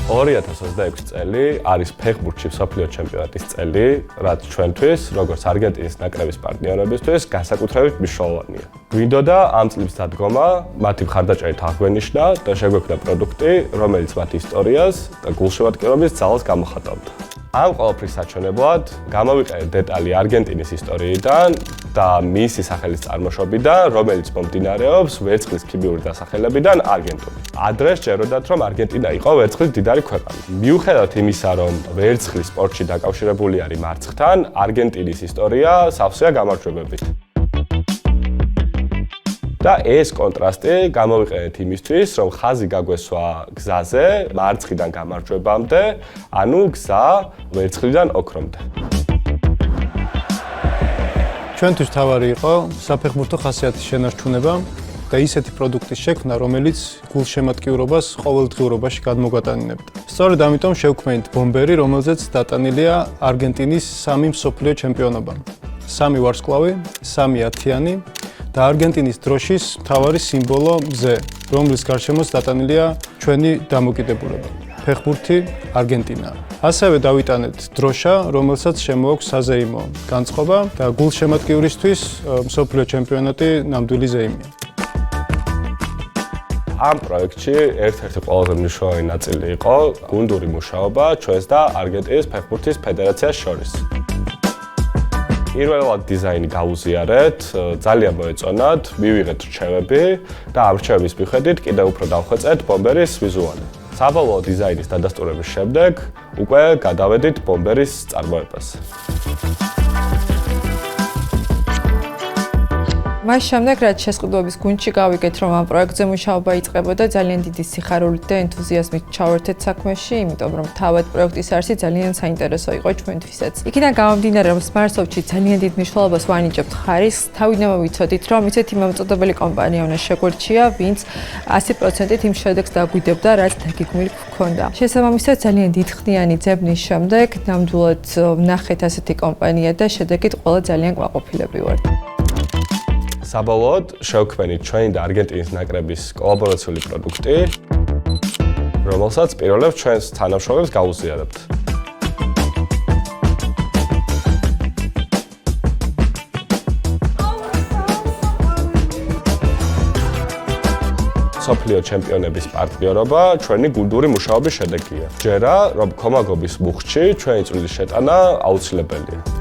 2026 წელი არის ფეხბურთში მსოფლიო ჩემპიონატის წელი, რაც ჩვენთვის, როგორც არგენტინის ნაკრების პარტნიორებისთვის, განსაკუთრებით მნიშვნელოვანია. გვინდოდა ამ წლების დადგომა, მათი მხარდაჭერით აღვენიშნა და შეგვექმნა პროდუქტი, რომელიც მათ ისტორიას და გულშემატკივრობის ძალას გამოხატავდა. ამ ყველაფრის საჩვენებლად გამოვიყენეთ დეტალი არგენტინის ისტორიიდან და მისი სახელის წარმოშობიდან, რომელიც მომდინარეობს ვერცხლის ქიმიური დასახელებიდან არგენტინიდან. ადრე სჯეროდათ, რომ არგენტინა იყო ვერცხლის მდიდარი ქვეყანა. მიუხედავად იმისა, რომ ვერცხლის სპორტში დაკავშირებული არის მარცხთან, არგენტინის ისტორია სავსეა გამარჯვებებით. და ეს კონტრასტი გამოვიყენეთ იმისთვის, რომ ხაზი გაგვესვა გზაზე, მარცხიდან გამარჯვებამდე, ანუ გზა ვერცხლიდან ოქრომდე. ჩვენთვის თავარი იყო საფეხბურთო ხასიათის შენარჩუნება და ისეთი პროდუქტის შექმნა, რომელიც გულშემატკივრობას ყოველდღიურობაში გადმოგვატანინებდა. სწორედ ამიტომ შევქმნით ბომბერი, რომელზეც დატანილია არგენტინის 3 მსოფლიო ჩემპიონობა. 3 ვარსკვლავი, 3 ათიანი და არგენტინის დროშის მთავარი სიმბოლო მზე, რომლის გარშემოც დატანილია ჩვენი დამოკიდებულება. ფეხბურთი არგენტინა. ასევე დავიტანეთ დროშა, რომელსაც შემოაქვს საზეიმო განწყობა და გულშემატკივრისთვის მსოფლიო ჩემპიონატი ნამდვილი ზეიმია. ამ პროექტში ერთ-ერთი ყველაზე მნიშვნელოვანი ნაწილი იყო გუნდური მუშაობა ჩვენს და არგენტინის ფეხბურთის ფედერაციას შორის. პირველად დიზაინი გავუზიარეთ, ძალიან მოეწონათ, მივიღეთ რჩევები და ამ რჩევების მიხედვით კიდევ უფრო დავხვეწეთ ბომბერის ვიზუალი. საბოლოო დიზაინის დადასტურების შემდეგ უკვე გადავედით ბომბერის წარმოებას. მას შემდეგ, რაც შესყიდვების გუნდში გავიგეთ, რომ ამ პროექტზე მუშაობა იწყებოდა, ძალიან დიდი სიხარულით და ენთუზიაზმით ჩავერთეთ საქმეში, იმიტომ რომ თავად პროექტის არსი ძალიან საინტერესო იყო ჩვენთვისაც. იქიდან გამომდინარე, რომ Smart Soft-ში ძალიან დიდ მნიშვნელობას ვანიჭებთ ხარისხს, თავიდანვე ვიცოდით, რომ ისეთი მომწოდებელი კომპანია უნდა შეგვერჩია, ვინც 100%-ით იმ შედეგს დაგვიდებდა, რაც დაგეგმილი გვქონდა. შესაბამისად, ძალიან დიდხნიანი ძებნის შემდეგ ნამდვილად ვნახეთ ასეთი კომპანია და შედეგით ყველა ძალიან კმაყოფილები ვართ. საბოლოოდ შევქმნით ჩვენი და არგენტინის ნაკრების კოლაბორაციული პროდუქტი, რომელსაც პირველად ჩვენს თანამშრომლებს გავუზიარებთ. მსოფლიო ჩემპიონების პარტნიორობა ჩვენი გუნდური მუშაობის შედეგია. ჯერა, რომ კომაგობის მუხტში ჩვენი წვლის შეტანა აუცილებელია.